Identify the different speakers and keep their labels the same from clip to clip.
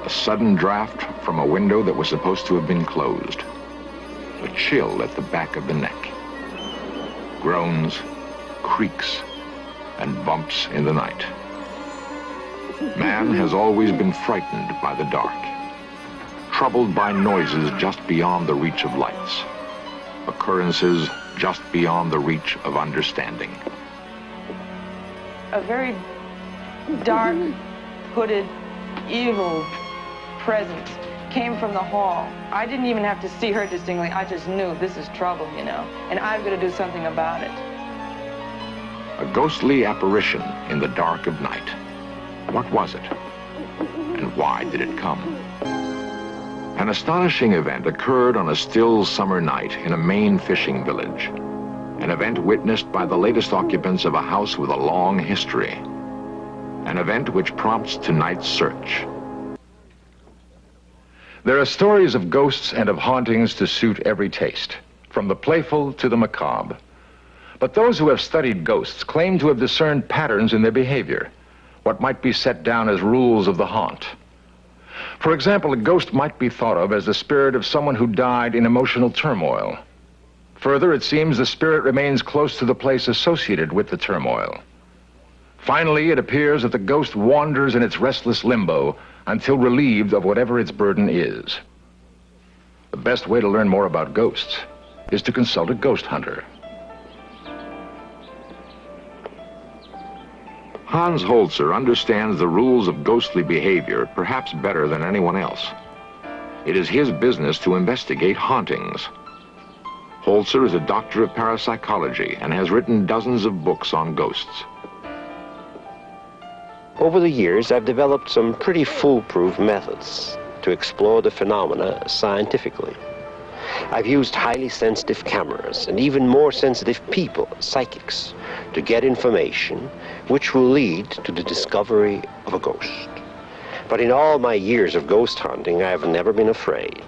Speaker 1: A sudden draft from a window that was supposed to have been closed. A chill at the back of the neck. Groans, creaks, and bumps in the night. Man has always been frightened by the dark, troubled by noises just beyond the reach of lights, occurrences just beyond the reach of understanding.
Speaker 2: A very dark, hooded, evil presence came from the hall. I didn't even have to see her distinctly. I just knew this is trouble, you know, and I've got to do something about it.
Speaker 1: A ghostly apparition in the dark of night. What was it? And why did it come? An astonishing event occurred on a still summer night in a Maine fishing village. An event witnessed by the latest occupants of a house with a long history. An event which prompts tonight's search. There are stories of ghosts and of hauntings to suit every taste, from the playful to the macabre. But those who have studied ghosts claim to have discerned patterns in their behavior, what might be set down as rules of the haunt. For example, a ghost might be thought of as the spirit of someone who died in emotional turmoil. Further, it seems the spirit remains close to the place associated with the turmoil. Finally, it appears that the ghost wanders in its restless limbo until relieved of whatever its burden is. The best way to learn more about ghosts is to consult a ghost hunter. Hans Holzer understands the rules of ghostly behavior perhaps better than anyone else. It is his business to investigate hauntings. Holzer is a doctor of parapsychology and has written dozens of books on ghosts.
Speaker 3: Over the years, I've developed some pretty foolproof methods to explore the phenomena scientifically. I've used highly sensitive cameras and even more sensitive people, psychics, to get information which will lead to the discovery of a ghost. But in all my years of ghost hunting, I have never been afraid.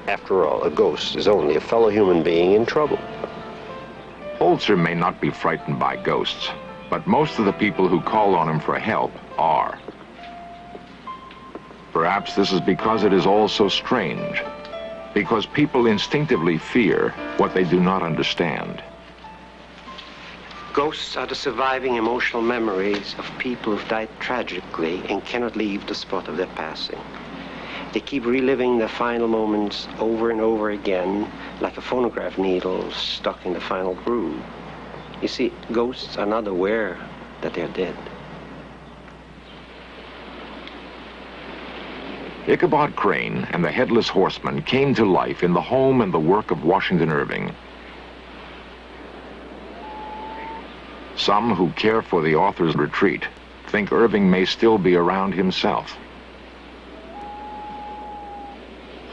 Speaker 3: After all, a ghost is only a fellow human being in trouble.
Speaker 1: Holzer may not be frightened by ghosts, but most of the people who call on him for help are. Perhaps this is because it is all so strange, because people instinctively fear what they do not understand.
Speaker 3: Ghosts are the surviving emotional memories of people who've died tragically and cannot leave the spot of their passing. They keep reliving their final moments over and over again, like a phonograph needle stuck in the final groove. You see, ghosts are not aware that they're dead.
Speaker 1: Ichabod Crane and the Headless Horseman came to life in the home and the work of Washington Irving. Some who care for the author's retreat think Irving may still be around himself.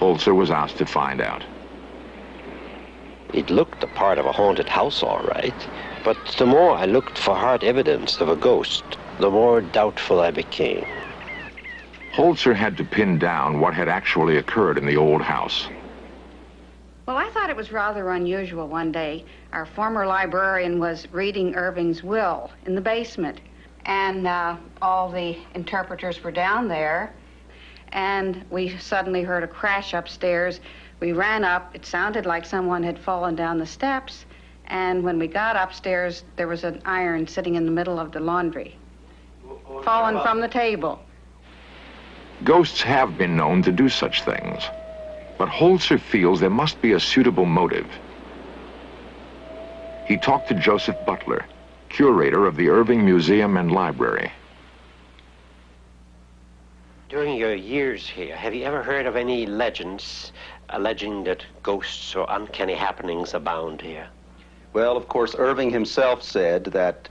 Speaker 1: Holzer was asked to find out.
Speaker 3: It looked the part of a haunted house, all right, but the more I looked for hard evidence of a ghost, the more doubtful I became.
Speaker 1: Holzer had to pin down what had actually occurred in the old house.
Speaker 4: Well, I thought it was rather unusual one day. Our former librarian was reading Irving's will in the basement, and all the interpreters were down there, and we suddenly heard a crash upstairs. We ran up. It sounded like someone had fallen down the steps, and when we got upstairs, there was an iron sitting in the middle of the laundry, fallen from the table.
Speaker 1: Ghosts have been known to do such things, but Holzer feels there must be a suitable motive. He talked to Joseph Butler, curator of the Irving Museum and Library.
Speaker 3: During your years here, have you ever heard of any legends alleging that ghosts or uncanny happenings abound here?
Speaker 5: Well, of course, Irving himself said that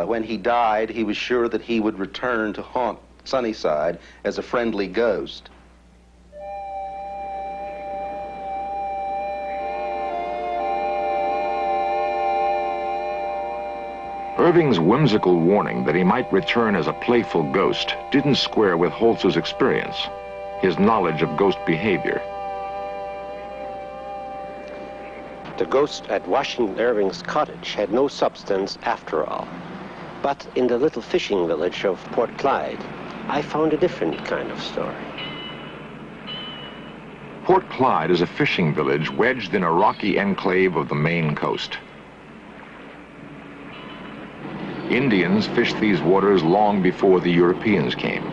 Speaker 5: when he died, he was sure that he would return to haunt Sunnyside as a friendly ghost.
Speaker 1: Irving's whimsical warning that he might return as a playful ghost didn't square with Holzer's experience, his knowledge of ghost behavior.
Speaker 3: The ghost at Washington Irving's cottage had no substance after all. But in the little fishing village of Port Clyde, I found a different kind of story.
Speaker 1: Port Clyde is a fishing village wedged in a rocky enclave of the Maine coast. Indians fished these waters long before the Europeans came.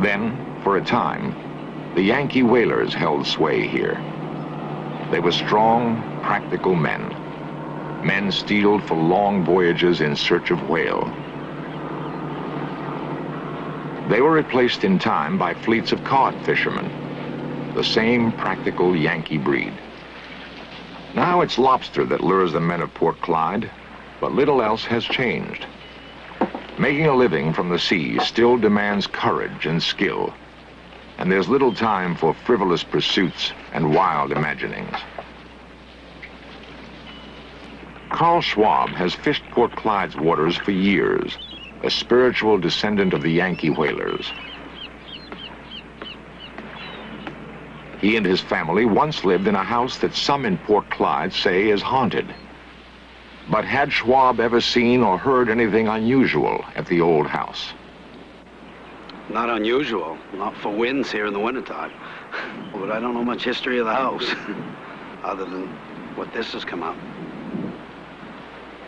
Speaker 1: Then, for a time, the Yankee whalers held sway here. They were strong, practical men. Men steeled for long voyages in search of whale. They were replaced in time by fleets of cod fishermen, the same practical Yankee breed. Now it's lobster that lures the men of Port Clyde, but little else has changed. Making a living from the sea still demands courage and skill, and there's little time for frivolous pursuits and wild imaginings. Carl Schwab has fished Port Clyde's waters for years, a spiritual descendant of the Yankee whalers. He and his family once lived in a house that some in Port Clyde say is haunted. But had Schwab ever seen or heard anything unusual at the old house?
Speaker 6: Not unusual, not for winds here in the wintertime. But I don't know much history of the house, other than what this has come out.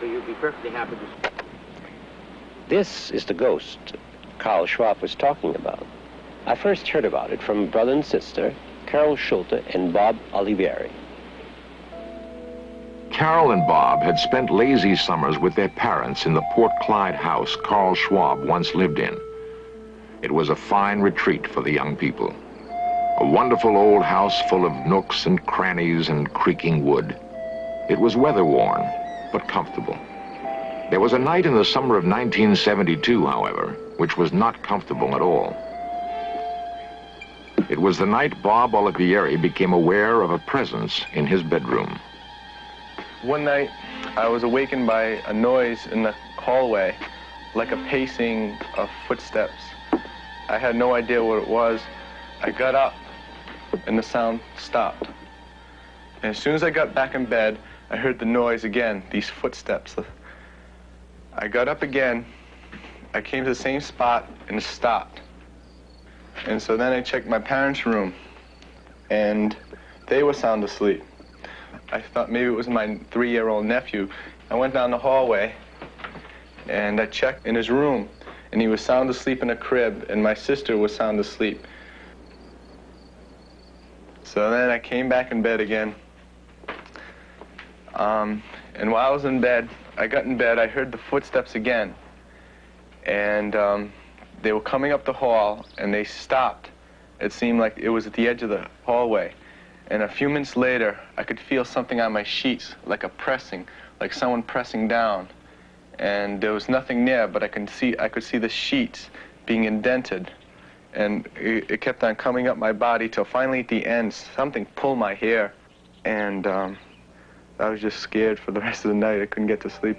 Speaker 3: So you'd be perfectly happy to... This is the ghost Carl Schwab was talking about. I first heard about it from brother and sister, Carol Schulte and Bob Olivieri.
Speaker 1: Carol and Bob had spent lazy summers with their parents in the Port Clyde house Carl Schwab once lived in. It was a fine retreat for the young people. A wonderful old house full of nooks and crannies and creaking wood. It was weather-worn, but comfortable. There was a night in the summer of 1972, however, which was not comfortable at all. It was the night Bob Olivieri became aware of a presence in his bedroom.
Speaker 7: One night, I was awakened by a noise in the hallway, like a pacing of footsteps. I had no idea what it was. I got up, and the sound stopped. And as soon as I got back in bed, I heard the noise again, these footsteps. I got up again, I came to the same spot, and it stopped. And so then I checked my parents' room, and they were sound asleep. I thought maybe it was my 3-year-old nephew. I went down the hallway, and I checked in his room, and he was sound asleep in a crib, and my sister was sound asleep. So then I came back in bed again. And while I was in bed, I got in bed, I heard the footsteps again. And they were coming up the hall, and they stopped. It seemed like it was at the edge of the hallway. And a few minutes later, I could feel something on my sheets, like a pressing, like someone pressing down. And there was nothing near, but I could see the sheets being indented. And it kept on coming up my body till finally at the end, something pulled my hair. And I was just scared for the rest of the night. I couldn't get to sleep.